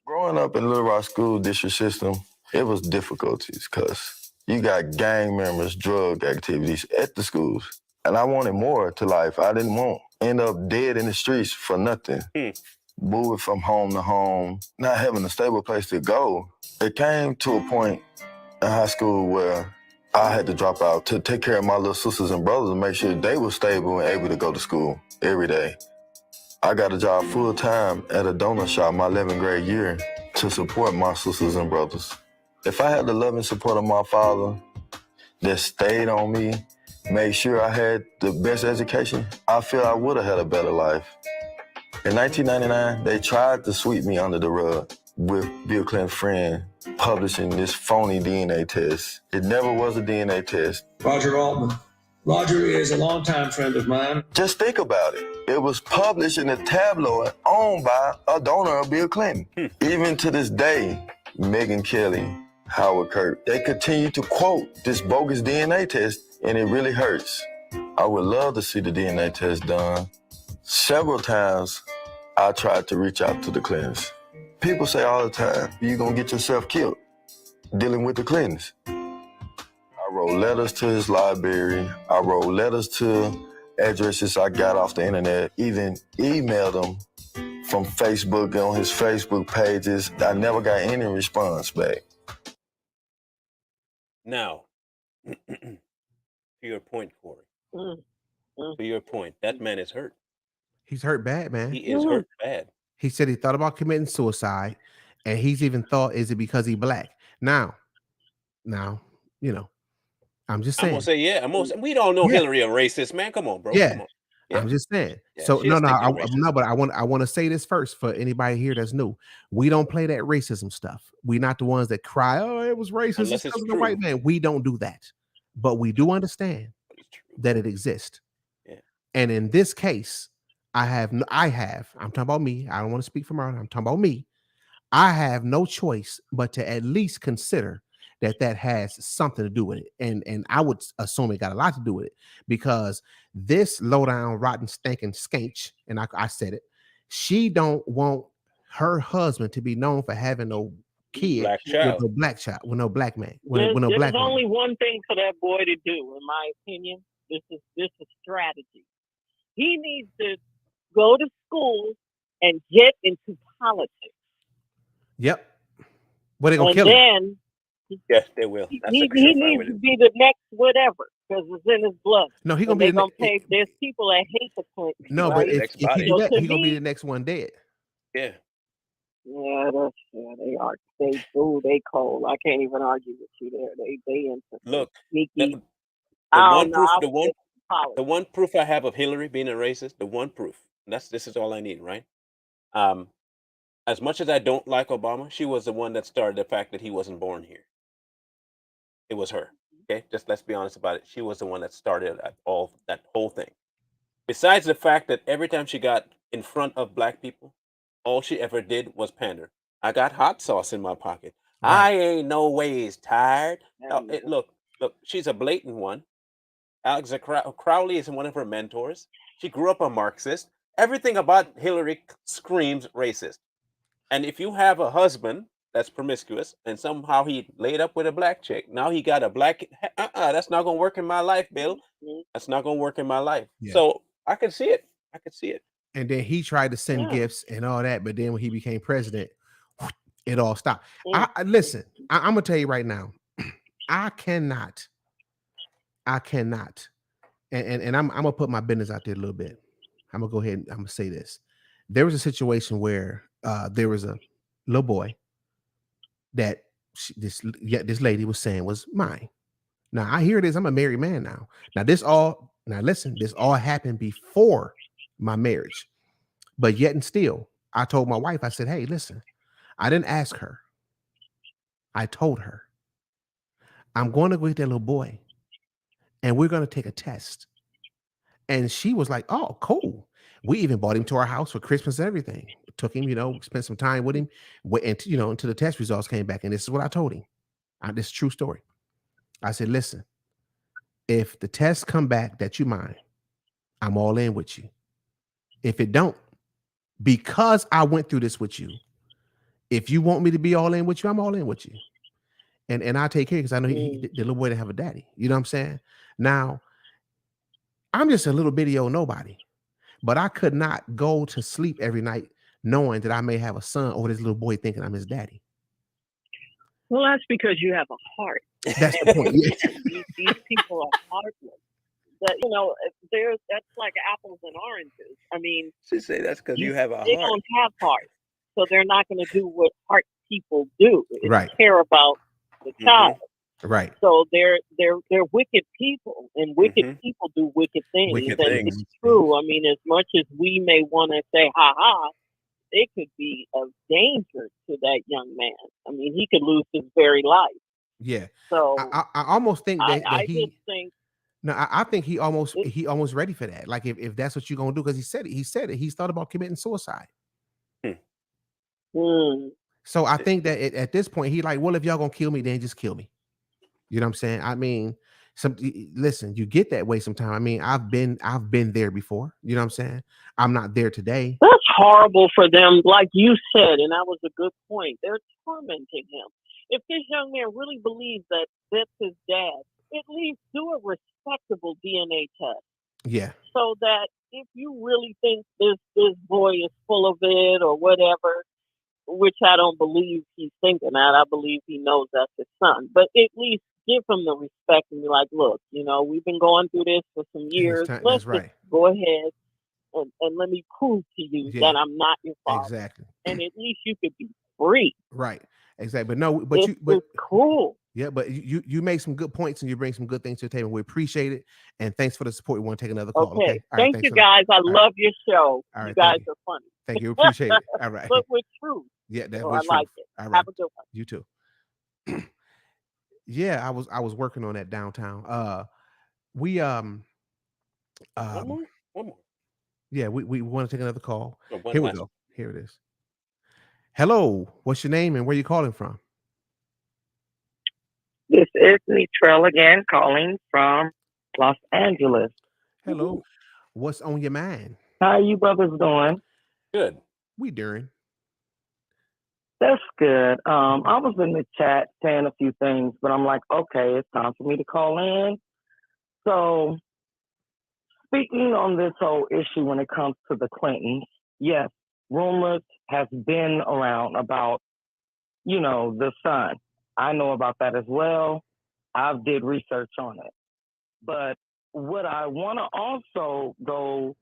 D: Growing up in Little Rock school district system, it was difficulties because you got gang members, drug activities at the schools. And I wanted more to life. I didn't want to end up dead in the streets for nothing. Moving from home to home, not having a stable place to go. It came to a point in high school where I had to drop out to take care of my little sisters and brothers and make sure they were stable and able to go to school every day. I got a job full time at a donut shop my 11th grade year to support my sisters and brothers. If I had the love and support of my father that stayed on me, made sure I had the best education, I feel I would have had a better life. In 1999, they tried to sweep me under the rug with Bill Clinton's friend publishing this phony DNA test. It never was a DNA test.
G: Roger Altman. Roger is a longtime friend of mine.
D: Just think about it. It was published in a tabloid owned by a donor of Bill Clinton. Even to this day, Megyn Kelly, Howard Kirk, they continue to quote this bogus DNA test, and it really hurts. I would love to see the DNA test done. Several times, I tried to reach out to the Clintons. People say all the time, you're gonna get yourself killed dealing with the Clintons. I wrote letters to his library. I wrote letters to addresses I got off the internet, even emailed him from Facebook on his Facebook pages. I never got any response back.
B: Now, to your point, Corey, to your point, that man is hurt.
A: He's hurt bad, man.
B: He is hurt bad.
A: He said he thought about committing suicide, and he's even thought, is it because he black? Now, you know, I'm just saying.
B: I'm gonna say, yeah. We don't know Hillary a racist, man. Come on, bro.
A: Yeah.
B: Come on. Yeah.
A: I'm just saying.
B: Yeah,
A: So
B: she's
A: but I
B: racist.
A: want to say this first for anybody here that's new. We don't play that racism stuff. We're not the ones that cry, oh, it was racist.
B: Unless
A: It's
B: it's
A: because of the white
B: true.
A: man. We don't do that. But we do understand
B: But it's true.
A: that it exists.
B: Yeah.
A: And in this case, I'm talking about me. I don't want to speak for Marlon. I'm talking about me. I have no choice but to at least consider that has something to do with it. And I would assume it got a lot to do with it because this low down, rotten, stinking skank, and I said it, she don't want her husband to be known for having no kid with no black child, with no black man.
C: There's only one thing for that boy to do, in my opinion. This is strategy. He needs to go to school and get into politics.
A: Yep. What they gonna
C: And
A: kill him?
C: then
B: Yes, they will. That's
C: he
B: a surefire
C: needs
B: with
C: to
B: it.
C: be the next whatever because it's in his blood.
A: No, he gonna
C: And
A: be
C: they're
A: the
C: gonna pay. There's people that hate the Clintons,
A: no,
B: gonna
A: but
B: be the
C: right?
B: next
A: if he
B: body.
A: do
C: So
A: that,
C: to
A: he gonna be
C: me,
A: the next one dead.
B: Yeah.
C: yeah, they are. They cold. I can't even argue with you there. They into some
B: Look,
C: sneaky.
B: the
C: I
B: one
C: don't know.
B: proof,
C: I
B: the
C: would
B: one,
C: get politics.
B: the one proof I have of Hillary being a racist, the one proof. This is all I need, right? As much as I don't like Obama, she was the one that started the fact that he wasn't born here. It was her. Okay, just let's be honest about it. She was the one that started that whole thing. Besides the fact that every time she got in front of black people, all she ever did was pander. I got hot sauce in my pocket.
A: Right.
B: I ain't no ways tired.
C: There you go.
B: Look, she's a blatant one. Alex Crowley is one of her mentors. She grew up a Marxist. Everything about Hillary screams racist. And if you have a husband that's promiscuous and somehow he laid up with a black chick, now he got a black. That's not gonna work in my life, Bill.
C: Mhm.
B: That's not gonna work in my life.
A: Yeah.
B: So I could see it. I could see it.
A: And then he tried to send
C: Yeah.
A: gifts and all that, but then when he became president, it all stopped.
C: Mm.
A: Listen, I'm gonna tell you right now, I cannot, and I'm gonna put my business out there a little bit. I'm gonna go ahead and I'm gonna say this. There was a situation where there was a little boy that this lady was saying was mine. Now I hear this. I'm a married man now. Now listen, this all happened before my marriage. But yet and still, I told my wife, I said, hey, listen, I didn't ask her. I told her, I'm going to go get that little boy and we're going to take a test. And she was like, oh, cool. We even bought him to our house for Christmas and everything. Took him, spent some time with him. Until the test results came back. And this is what I told him. This is a true story. I said, listen, if the tests come back that you mine, I'm all in with you. If it don't, because I went through this with you, if you want me to be all in with you, I'm all in with you. And I take care because I know the little boy didn't have a daddy. You know what I'm saying? Now, I'm just a little bitty old nobody, but I could not go to sleep every night knowing that I may have a son over this little boy thinking I'm his daddy.
C: Well, that's because you have a heart.
A: That's the point.
C: These people are heartless. That's like apples and oranges. I mean,
B: She say that's because you have a
C: they
B: heart.
C: don't have heart, so they're not going to do what heart people do. It's
A: Right.
C: care about the child.
A: Right.
C: So they're wicked people, and wicked people do wicked things.
A: Wicked
C: and
A: things.
C: it's true. I mean, as much as we may want to say, "Ha ha," it could be of danger to that young man. I mean, he could lose his very life.
A: Yeah.
C: So
A: I almost think that
C: I
A: he.
C: just think.
A: No, I think he almost ready for that. Like if that's what you're gonna do, because he said it. He's thought about committing suicide. So I think that at this point he like, well, if y'all gonna kill me, then just kill me. You know what I'm saying? I mean, listen, you get that way sometimes. I mean, I've been there before. You know what I'm saying? I'm not there today.
C: That's horrible for them, like you said, and that was a good point. They're tormenting him. If this young man really believes that that's his dad, at least do a respectable DNA test.
A: Yeah.
C: So that if you really think this boy is full of it or whatever, which I don't believe he's thinking that, I believe he knows that's his son. But at least give him the respect and be like, look, we've been going through this for some years. Let's just go ahead and let me prove to you that I'm not your father.
A: Exactly.
C: And at least you could be free.
A: Right. Exactly. But
C: it's cool.
A: Yeah, but you make some good points and you bring some good things to the table. We appreciate it. And thanks for the support. We want to take another call. Okay.
C: All right, thank you guys. I love your show.
A: All right,
C: you guys are funny.
A: Thank you. Appreciate it. All right.
C: But with truth.
A: Yeah, that's
C: I like it.
A: All right.
C: Have a good one.
A: You too. Yeah, I was working on that downtown. One
B: more.
A: Yeah, we want to take another call.
B: Oh,
A: Here we go. Here it is. Hello, what's your name and where you calling from?
H: This is Nitrell again, calling from Los Angeles.
A: Hello. What's on your mind?
H: How you brothers doing?
B: Good.
A: We doing.
H: That's good. I was in the chat saying a few things, but I'm like, okay, it's time for me to call in. So, speaking on this whole issue when it comes to the Clintons, yes, rumors has been around about, the son. I know about that as well. I've did research on it. But what I want to also go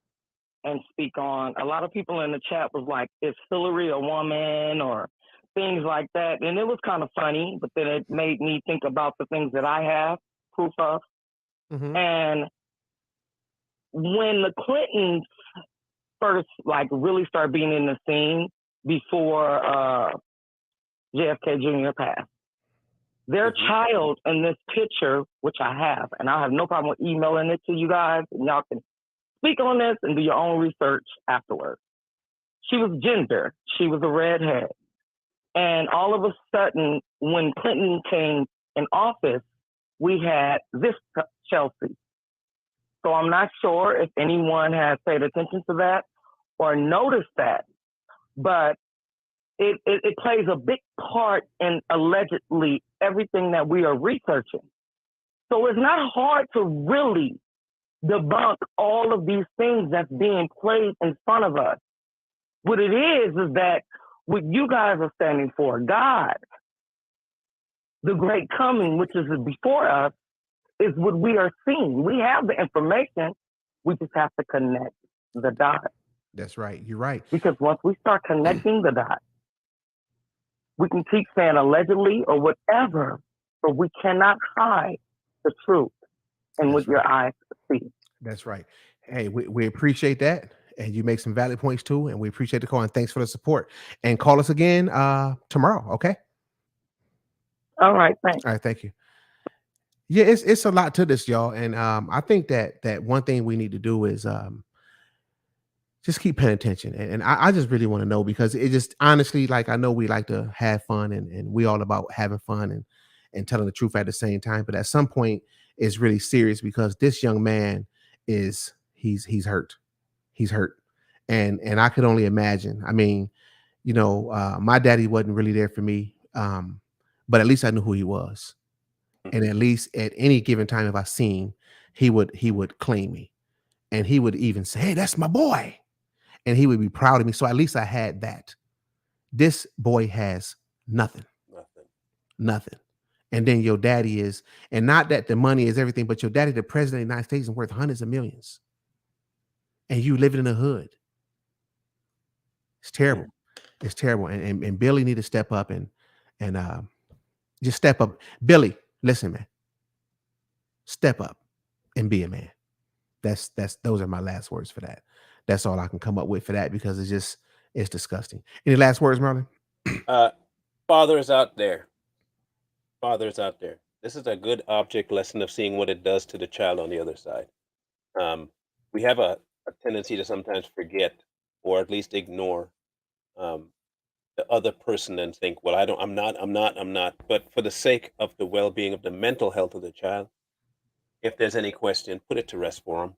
H: and speak on, a lot of people in the chat was like, is Hillary a woman or things like that? And it was kind of funny, but then it made me think about the things that I have proof of.
A: Mm-hmm.
H: And when the Clintons first really started being in the scene before JFK Jr. passed, their child in this picture, which I have, and I have no problem with emailing it to you guys, and y'all can speak on this and do your own research afterwards. She was ginger. She was a redhead. And all of a sudden, when Clinton came in office, we had this Chelsea. So I'm not sure if anyone has paid attention to that or noticed that, but it plays a big part in allegedly everything that we are researching. So it's not hard to really debunk all of these things that's being played in front of us. What it is that what you guys are standing for, God, the great coming, which is before us, is what we are seeing. We have the information. We just have to connect the dots.
A: That's right. You're right.
H: Because once we start connecting the dots, we can keep saying allegedly or whatever, but we cannot hide the truth and what your eyes see.
A: That's right. Hey, we appreciate that. And you make some valid points too. And we appreciate the call and thanks for the support. And call us again tomorrow. Okay.
H: All right. Thanks.
A: All right. Thank you. Yeah, it's a lot to this, y'all. And I think that one thing we need to do is just keep paying attention. And I just really want to know, because it just honestly, I know we like to have fun and we all about having fun and telling the truth at the same time. But at some point it's really serious, because this young man he's hurt. He's hurt. And I could only imagine. I mean, my daddy wasn't really there for me. But at least I knew who he was. And at least at any given time, if I seen, he would claim me. And he would even say, hey, that's my boy. And he would be proud of me. So at least I had that. This boy has nothing. Nothing. And then your daddy is, and not that the money is everything, but your daddy, the president of the United States, is worth hundreds of millions. And you living in the hood. It's terrible. It's terrible. And Billy need to step up and just step up. Billy, listen, man. Step up and be a man. Those are my last words for that. That's all I can come up with for that, because it's disgusting. Any last words, Marlon?
B: Fathers out there. Fathers out there. This is a good object lesson of seeing what it does to the child on the other side. We have a tendency to sometimes forget, or at least ignore, the other person and think, well, I'm not. But for the sake of the well-being of the mental health of the child, if there's any question, put it to rest for them.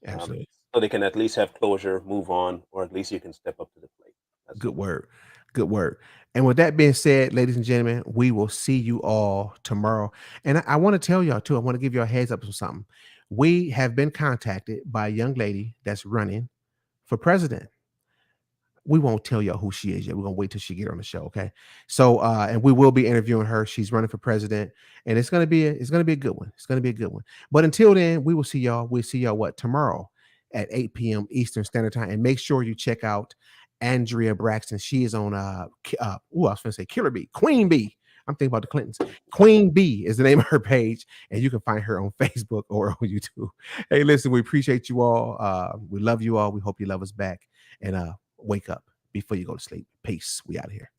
A: Absolutely.
B: So they can at least have closure, move on, or at least you can step up to the plate.
A: Good word. Good word. And with that being said, ladies and gentlemen, we will see you all tomorrow. And I want to tell y'all too, I want to give you a heads up on something. We have been contacted by a young lady that's running for president. We won't tell y'all who she is yet. We're going to wait till she get on the show. Okay. So, and we will be interviewing her. She's running for president, and it's going to be a good one. It's going to be a good one. But until then, we will see y'all. We'll see y'all tomorrow at 8 p.m. Eastern Standard Time. And make sure you check out Andrea Braxton. She is on I was going to say Killer Bee, Queen Bee. I'm thinking about the Clintons. Queen Bee is the name of her page, and you can find her on Facebook or on YouTube. Hey, listen, we appreciate you all. We love you all. We hope you love us back. And wake up before you go to sleep. Peace. We out of here.